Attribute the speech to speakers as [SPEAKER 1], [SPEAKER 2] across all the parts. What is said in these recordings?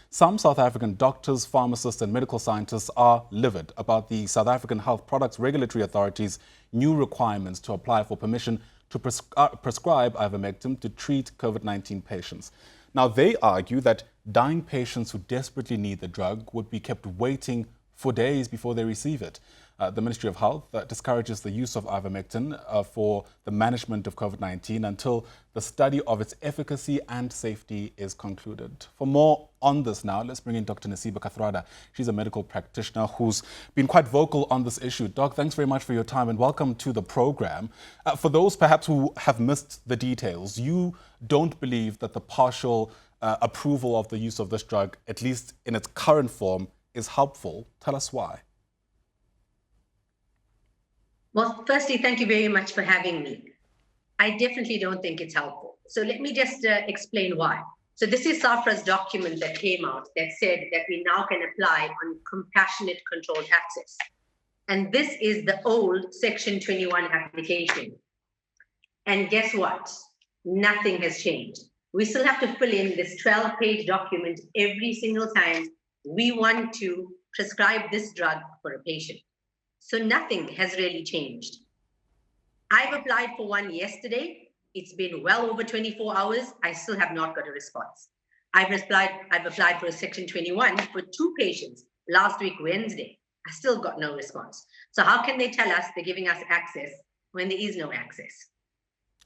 [SPEAKER 1] Some South African doctors, pharmacists and medical scientists are livid about the South African Health Products Regulatory Authority's new requirements to apply for permission to prescribe ivermectin to treat COVID-19 patients. Now, they argue that dying patients who desperately need the drug would be kept waiting for days before they receive it. The Ministry of Health discourages the use of ivermectin for the management of COVID-19 until the study of its efficacy and safety is concluded. For more on this now, let's bring in Dr Naseeba Kathrada. She's a medical practitioner who's been quite vocal on this issue. Doc, thanks very much for your time and welcome to the program. For those perhaps who have missed the details, you don't believe that the partial approval of the use of this drug, at least in its current form, is helpful. Tell us why.
[SPEAKER 2] Well, firstly, thank you very much for having me. I definitely don't think it's helpful. So let me just explain why. So this is SAHPRA's document that came out that said that we now can apply on compassionate controlled access. And this is the old Section 21 application. And guess what? Nothing has changed. We still have to fill in this 12-page document every single time we want to prescribe this drug for a patient. So nothing has really changed. I've applied for one yesterday. It's been well over 24 hours. I still have not got a response. I've applied for a Section 21 for 2 patients last week, Wednesday. I still got no response. So how can they tell us they're giving us access when there is no access?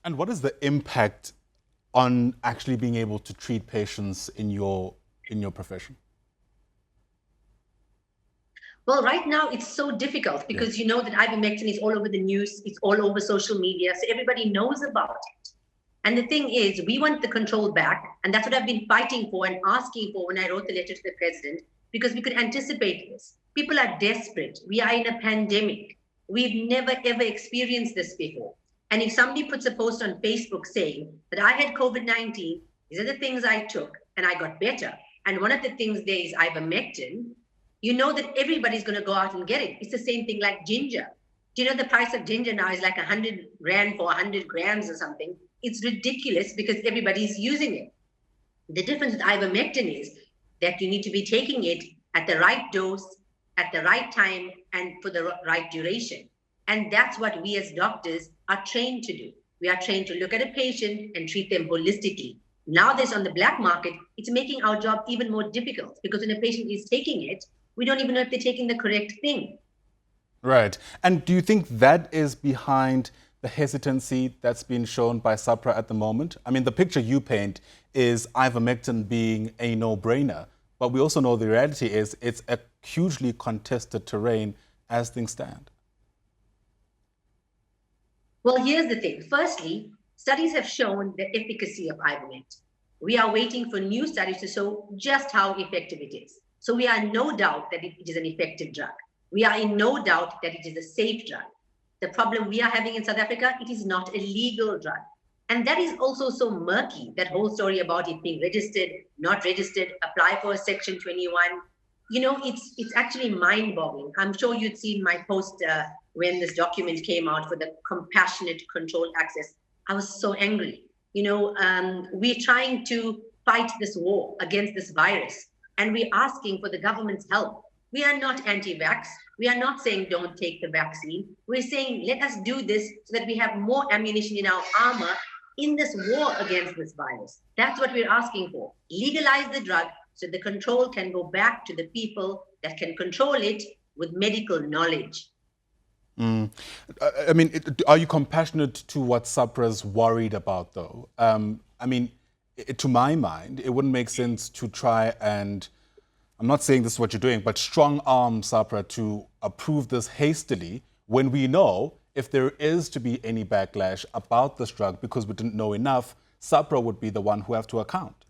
[SPEAKER 1] And what is the impact on actually being able to treat patients in your profession?
[SPEAKER 2] Well, right now it's so difficult because you know that ivermectin is all over the news, it's all over social media, so everybody knows about it. And the thing is, we want the control back, and that's what I've been fighting for and asking for when I wrote the letter to the president, because we could anticipate this. People are desperate. We are in a pandemic. We've never, ever experienced this before. And if somebody puts a post on Facebook saying that I had COVID-19, these are the things I took, and I got better, and one of the things there is ivermectin, you know that everybody's going to go out and get it. It's the same thing like ginger. Do you know the price of ginger now is like 100 rand for 100 grams or something? It's ridiculous because everybody's using it. The difference with ivermectin is that you need to be taking it at the right dose, at the right time, and for the right duration. And that's what we as doctors are trained to do. We are trained to look at a patient and treat them holistically. Now this on the black market, it's making our job even more difficult because when a patient is taking it, we don't even know if they're taking the correct thing.
[SPEAKER 1] Right. And do you think that is behind the hesitancy that's been shown by SAHPRA at the moment? I mean, the picture you paint is ivermectin being a no-brainer, but we also know the reality is it's a hugely contested terrain as things stand.
[SPEAKER 2] Well, here's the thing. Firstly, studies have shown the efficacy of ivermectin. We are waiting for new studies to show just how effective it is. So we are in no doubt that it is an effective drug. We are in no doubt that it is a safe drug. The problem we are having in South Africa, it is not a legal drug. And that is also so murky, that whole story about it being registered, not registered, apply for a Section 21. You know, it's actually mind-boggling. I'm sure you'd seen my post when this document came out for the compassionate controlled access. I was so angry. You know, we're trying to fight this war against this virus. And we're asking for the government's help. We are not anti-vax. We are not saying don't take the vaccine. We're saying let us do this so that we have more ammunition in our armor in this war against this virus. That's what we're asking for. Legalize the drug so the control can go back to the people that can control it with medical knowledge.
[SPEAKER 1] I mean, are you compassionate to what SAHPRA's worried about, though? I mean, to my mind, it wouldn't make sense to try and, I'm not saying this is what you're doing, but strong arm SAHPRA to approve this hastily when we know if there is to be any backlash about this drug because we didn't know enough, SAHPRA would be the one who have to account.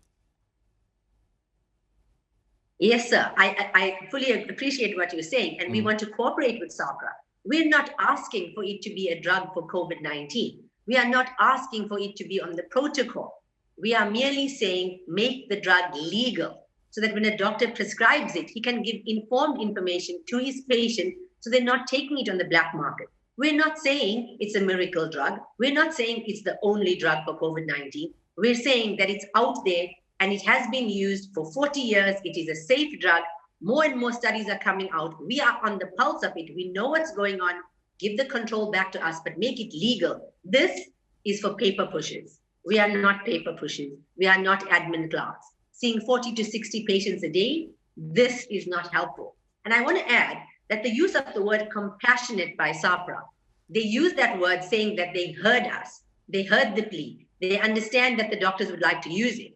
[SPEAKER 2] Yes, sir. I fully appreciate what you're saying, and we want to cooperate with SAHPRA. We're not asking for it to be a drug for COVID-19. We are not asking for it to be on the protocol. We are merely saying make the drug legal so that when a doctor prescribes it, he can give informed information to his patient so they're not taking it on the black market. We're not saying it's a miracle drug. We're not saying it's the only drug for COVID-19. We're saying that it's out there and it has been used for 40 years. It is a safe drug. More and more studies are coming out. We are on the pulse of it. We know what's going on. Give the control back to us, but make it legal. This is for paper pushers. We are not paper pushers. We are not admin clerks. Seeing 40 to 60 patients a day, this is not helpful. And I want to add that the use of the word compassionate by SAHPRA, they use that word saying that they heard us. They heard the plea. They understand that the doctors would like to use it.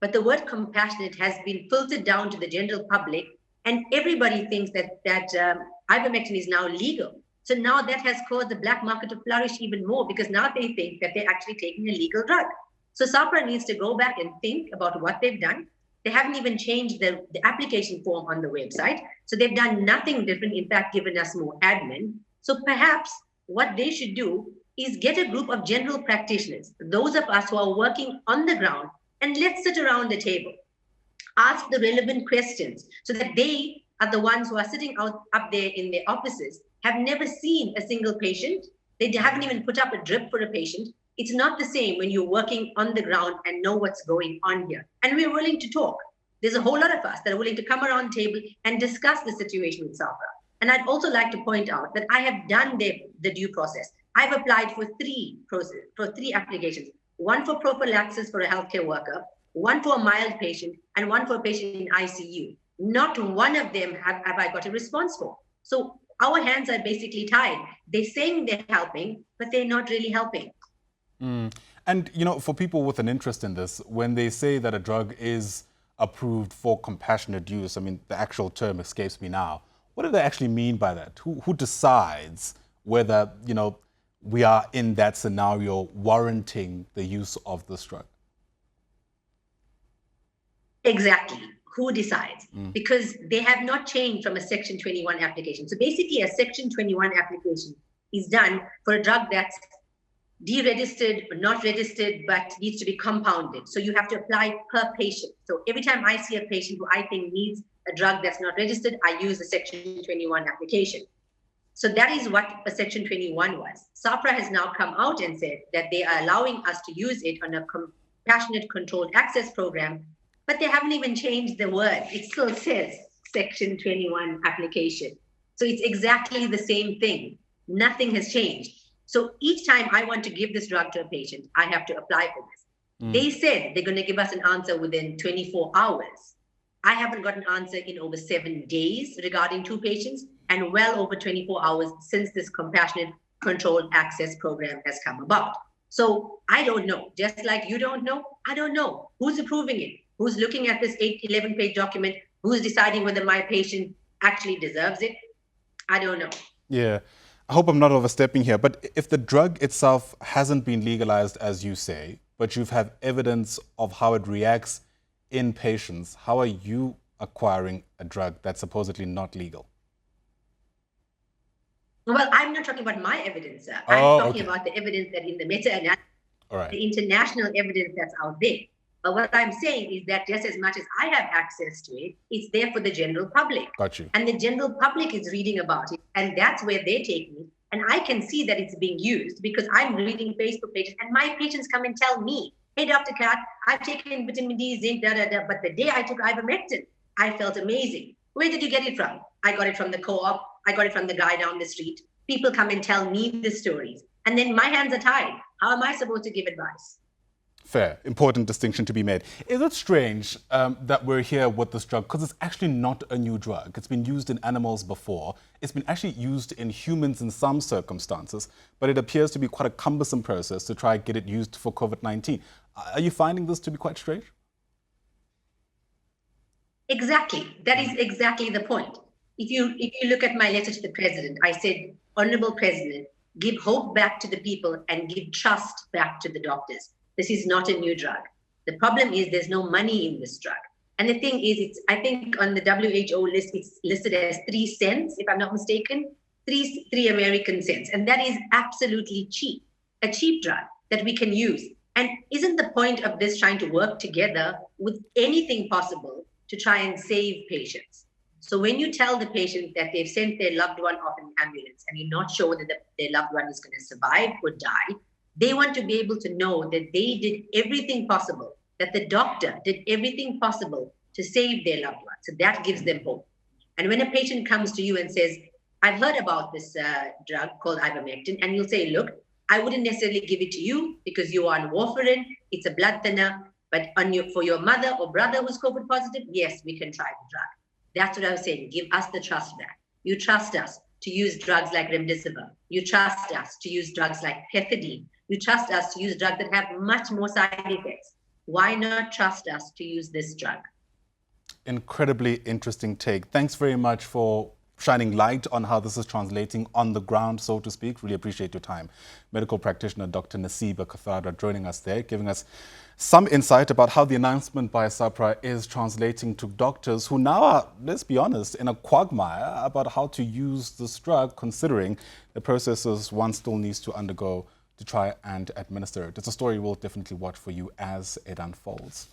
[SPEAKER 2] But the word compassionate has been filtered down to the general public, and everybody thinks that ivermectin is now legal. So now that has caused the black market to flourish even more, because now they think that they're actually taking a legal drug. So SAHPRA needs to go back and think about what they've done. They haven't even changed the application form on the website. So they've done nothing different, in fact, given us more admin. So perhaps what they should do is get a group of general practitioners, those of us who are working on the ground, and let's sit around the table, ask the relevant questions, so that they are the ones who are sitting up there in their offices, have never seen a single patient. They haven't even put up a drip for a patient. It's not the same when you're working on the ground and know what's going on here. And we're willing to talk. There's a whole lot of us that are willing to come around the table and discuss the situation with SAHPRA. And I'd also like to point out that I have done the due process. I've applied for three applications, one for prophylaxis for a healthcare worker, one for a mild patient, and one for a patient in ICU. Not one of them have I got a response for. So our hands are basically tied. They're saying they're helping, but they're not really helping.
[SPEAKER 1] And, you know, for people with an interest in this, when they say that a drug is approved for compassionate use, I mean, the actual term escapes me now. What do they actually mean by that? Who decides whether, you know, we are in that scenario warranting the use of this drug?
[SPEAKER 2] Exactly. Who decides? Because they have not changed from a Section 21 application. So basically, a Section 21 application is done for a drug that's deregistered or not registered, but needs to be compounded. So you have to apply per patient. So every time I see a patient who I think needs a drug that's not registered, I use the Section 21 application. So that is what a Section 21 was. SAHPRA has now come out and said that they are allowing us to use it on a compassionate controlled access program, but they haven't even changed the word. It still says Section 21 application. So it's exactly the same thing. Nothing has changed. So each time I want to give this drug to a patient, I have to apply for this. They said they're going to give us an answer within 24 hours. I haven't got an answer in over 7 days regarding 2 patients, and well over 24 hours since this compassionate controlled access program has come about. So I don't know. Just like you don't know, I don't know. Who's approving it? Who's looking at this 11-page document? Who's deciding whether my patient actually deserves it? I don't know.
[SPEAKER 1] Yeah. I hope I'm not overstepping here, but if the drug itself hasn't been legalized, as you say, but you've had evidence of how it reacts in patients, how are you acquiring a drug that's supposedly not legal?
[SPEAKER 2] Well, I'm not talking about my evidence, sir. I'm talking about the evidence that in the meta-analysis, the international evidence that's out there. But what I'm saying is that just as much as I have access to it, it's there for the general public.
[SPEAKER 1] Got you.
[SPEAKER 2] And the general public is reading about it, and that's where they're taking it. And I can see that it's being used because I'm reading Facebook pages, and my patients come and tell me, hey, Dr. Kat, I've taken vitamin D, zinc, but the day I took ivermectin, I felt amazing. Where did you get it from? I got it from the co-op. I got it from the guy down the street. People come and tell me the stories. And then my hands are tied. How am I supposed to give advice?
[SPEAKER 1] Fair. Important distinction to be made. Is it strange that we're here with this drug? Because it's actually not a new drug. It's been used in animals before. It's been actually used in humans in some circumstances, but it appears to be quite a cumbersome process to try and get it used for COVID-19. Are you finding this to be quite strange?
[SPEAKER 2] Exactly. That is exactly the point. If you look at my letter to the president, I said, Honorable President, give hope back to the people and give trust back to the doctors. This is not a new drug. The problem is there's no money in this drug. And the thing is, I think on the WHO list, it's listed as 3 cents, if I'm not mistaken, 3 American cents. And that is absolutely cheap, a cheap drug that we can use. And isn't the point of this trying to work together with anything possible to try and save patients? So when you tell the patient that they've sent their loved one off in an ambulance and you're not sure that their loved one is going to survive or die, they want to be able to know that they did everything possible that the doctor did everything possible to save their loved one. So that gives them hope. And when a patient comes to you and says, I've heard about this drug called ivermectin, and you'll say, look, I wouldn't necessarily give it to you because you are on warfarin, it's a blood thinner, but for your mother or brother who's COVID positive, yes, we can try the drug. That's what I was saying. Give us the trust back. You trust us to use drugs like remdesivir. You trust us to use drugs like pethidine. You trust us to use drugs that have much more side effects. Why not trust us to use this drug?
[SPEAKER 1] Incredibly interesting take. Thanks very much for shining light on how this is translating on the ground, so to speak. Really appreciate your time. Medical practitioner Dr. Naseeba Kathrada joining us there, giving us some insight about how the announcement by SAHPRA is translating to doctors who now are, let's be honest, in a quagmire about how to use this drug, considering the processes one still needs to undergo to try and administer it. It's a story we'll definitely watch for you as it unfolds.